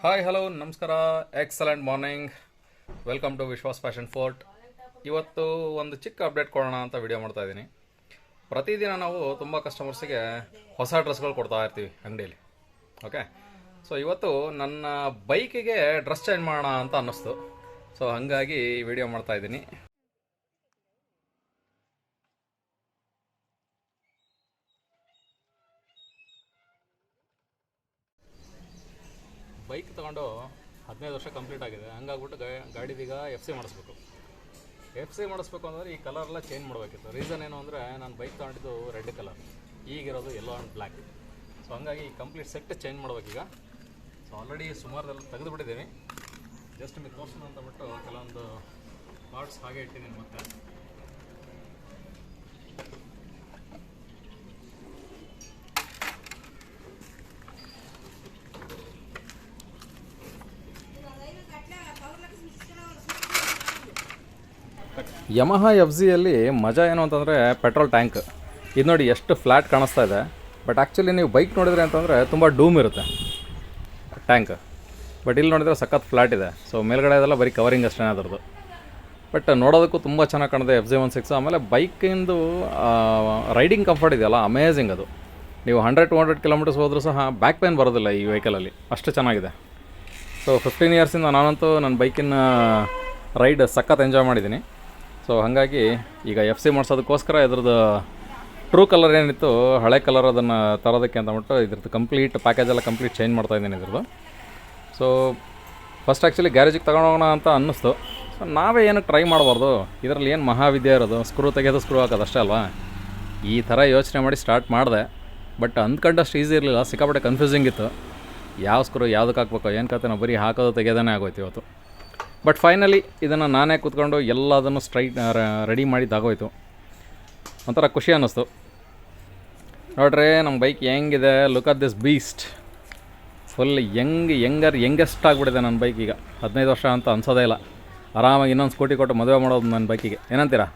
Hi hello ನಮಸ್ಕಾರ, excellent morning. Welcome to Vishwas fashion fort. ಇವತ್ತು ಒಂದು ಚಿಕ್ಕ ಅಪ್ಡೇಟ್ ಕೊಡೋಣ ಅಂತ ವಿಡಿಯೋ ಮಾಡ್ತಾ ಇದ್ದೀನಿ. ಪ್ರತಿದಿನ ನಾವು ತುಂಬ ಕಸ್ಟಮರ್ಸಿಗೆ ಹೊಸ ಡ್ರೆಸ್ಗಳು ಕೊಡ್ತಾ ಇರ್ತೀವಿ ಅಂಗಡಿಯಲ್ಲಿ. ಓಕೆ, ಸೊ ಇವತ್ತು ನನ್ನ ಬೈಕಿಗೆ ಡ್ರೆಸ್ ಚೇಂಜ್ ಮಾಡೋಣ ಅಂತ ಅನ್ನಿಸ್ತು. ಸೊ ಹಾಗಾಗಿ ವಿಡಿಯೋ ಮಾಡ್ತಾ ಇದ್ದೀನಿ. ಬೈಕ್ ತೊಗೊಂಡು 15 ವರ್ಷ ಕಂಪ್ಲೀಟ್ ಆಗಿದೆ. ಹಂಗಾಗ್ಬಿಟ್ಟು ಗಾಡಿದೀಗ FC ಮಾಡಿಸ್ಬೇಕು. FC ಮಾಡಿಸ್ಬೇಕು ಅಂದರೆ ಈ ಕಲರೆಲ್ಲ ಚೇಂಜ್ ಮಾಡಬೇಕಿತ್ತು. ರೀಸನ್ ಏನು ಅಂದರೆ ನಾನು ಬೈಕ್ ತೊಗೊಂಡಿದ್ದು ರೆಡ್ ಕಲರ್, ಈಗಿರೋದು ಯೆಲ್ಲೋ ಆ್ಯಂಡ್ ಬ್ಲ್ಯಾಕ್. ಸೊ ಹಂಗಾಗಿ ಕಂಪ್ಲೀಟ್ ಸೆಟ್ ಚೇಂಜ್ ಮಾಡ್ಬೇಕೀಗ. ಸೊ ಆಲ್ರೆಡಿ ಸುಮಾರದೆಲ್ಲ ತೆಗೆದುಬಿಟ್ಟಿದ್ದೀನಿ. ಜಸ್ಟ್ ನಿಮಗೆ ತೋರಿಸೋಣ ಅಂತ ಬಿಟ್ಟು ಕೆಲವೊಂದು ಪಾರ್ಟ್ಸ್ ಹಾಗೆ ಇಟ್ಟಿದ್ದೀನಿ. ಮತ್ತೆ ಯಮಹ FZಯಲ್ಲಿ ಮಜಾ ಏನು ಅಂತಂದರೆ ಪೆಟ್ರೋಲ್ ಟ್ಯಾಂಕ್ ಇದು ನೋಡಿ ಎಷ್ಟು ಫ್ಲ್ಯಾಟ್ ಕಾಣಿಸ್ತಾ ಇದೆ. ಬಟ್ ಆ್ಯಕ್ಚುಲಿ ನೀವು ಬೈಕ್ ನೋಡಿದ್ರೆ ಅಂತಂದರೆ ತುಂಬ ಡೂಮ್ ಇರುತ್ತೆ ಟ್ಯಾಂಕ್. ಬಟ್ ಇಲ್ಲಿ ನೋಡಿದರೆ ಸಖತ್ ಫ್ಲ್ಯಾಟ್ ಇದೆ. ಸೊ ಮೇಲ್ಗಡೆ ಇದೆಲ್ಲ ಬರೀ ಕವರಿಂಗ್ ಅಷ್ಟೇ ಅದರದ್ದು. ಬಟ್ ನೋಡೋದಕ್ಕೂ ತುಂಬ ಚೆನ್ನಾಗಿ ಕಾಣಿದೆ FZ16. ಆಮೇಲೆ ಬೈಕಿಂದು ರೈಡಿಂಗ್ ಕಂಫರ್ಟ್ ಇದೆಯಲ್ಲ, ಅಮೇಝಿಂಗ್ ಅದು. ನೀವು 100-200 ಕಿಲೋಮೀಟರ್ಸ್ ಹೋದರೂ ಸಹ ಬ್ಯಾಕ್ ಪೇನ್ ಬರೋದಿಲ್ಲ ಈ ವೆಹಿಕಲಲ್ಲಿ, ಅಷ್ಟು ಚೆನ್ನಾಗಿದೆ. ಸೊ 15 ಇಯರ್ಸಿಂದ ನಾನಂತೂ ನನ್ನ ಬೈಕಿನ ರೈಡ್ ಸಖತ್ ಎಂಜಾಯ್ ಮಾಡಿದ್ದೀನಿ. ಸೊ ಹಾಗಾಗಿ ಈಗ FC ಮಾಡಿಸೋದಕ್ಕೋಸ್ಕರ ಇದ್ರದ್ದು ಟ್ರೂ ಕಲರ್ ಏನಿತ್ತು ಹಳೆ ಕಲರ್ ಅದನ್ನು ತರೋದಕ್ಕೆ ಅಂತ ಬಿಟ್ಟು ಇದ್ರದ್ದು ಕಂಪ್ಲೀಟ್ ಪ್ಯಾಕೇಜೆಲ್ಲ ಕಂಪ್ಲೀಟ್ ಚೇಂಜ್ ಮಾಡ್ತಾಯಿದ್ದೀನಿ ಇದ್ರದ್ದು. ಸೊ ಫಸ್ಟ್ ಆ್ಯಕ್ಚುಲಿ ಗ್ಯಾರೇಜಿಗೆ ತಗೊಂಡೋಗೋಣ ಅಂತ ಅನ್ನಿಸ್ತು. ಸೊ ನಾವೇ ಏನಕ್ಕೆ ಟ್ರೈ ಮಾಡಬಾರ್ದು, ಇದರಲ್ಲಿ ಏನು ಮಹಾವಿದ್ಯೆ ಇರೋದು, ಸ್ಕ್ರೂ ತೆಗೆದು ಸ್ಕ್ರೂ ಹಾಕೋದು ಅಷ್ಟೇ ಅಲ್ವಾ. ಈ ಥರ ಯೋಚನೆ ಮಾಡಿ ಸ್ಟಾರ್ಟ್ ಮಾಡಿದೆ. ಬಟ್ ಅಂದ್ಕೊಂಡಷ್ಟು ಈಸಿ ಇರಲಿಲ್ಲ, ಸಿಕ್ಕಾಪಟ್ಟೆ ಕನ್ಫ್ಯೂಸಿಂಗ್ ಇತ್ತು. ಯಾವ ಸ್ಕ್ರೂ ಯಾವುದಕ್ಕೆ ಹಾಕ್ಬೇಕು ಏನು ಕತೆ, ನಾವು ಬರೀ ಹಾಕೋದು ತೆಗೆಯೋದೇ ಆಗೋಯ್ತು ಇವತ್ತು. ಬಟ್ ಫೈನಲಿ ಇದನ್ನು ನಾನೇ ಕೂತ್ಕೊಂಡು ಎಲ್ಲದನ್ನು ಸ್ಟ್ರೈಟ್ ರೆಡಿ ಮಾಡಿದ್ದಾಗೋಯ್ತು. ಒಂಥರ ಖುಷಿ ಅನ್ನಿಸ್ತು. ನೋಡ್ರಿ ನಮ್ಮ ಬೈಕ್ ಹೆಂಗಿದೆ, look at this beast. Full youngest ಆಗಿಬಿಟ್ಟಿದೆ ನನ್ನ ಬೈಕ್ ಈಗ. 15 ವರ್ಷ ಅಂತ ಅನ್ಸೋದೇ ಇಲ್ಲ. ಆರಾಮಾಗಿ ಇನ್ನೊಂದು ಸ್ಕೂಟಿ ಕೊಟ್ಟು ಮದುವೆ ಮಾಡೋದು ನನ್ನ ಬೈಕಿಗೆ. ಏನಂತೀರಾ?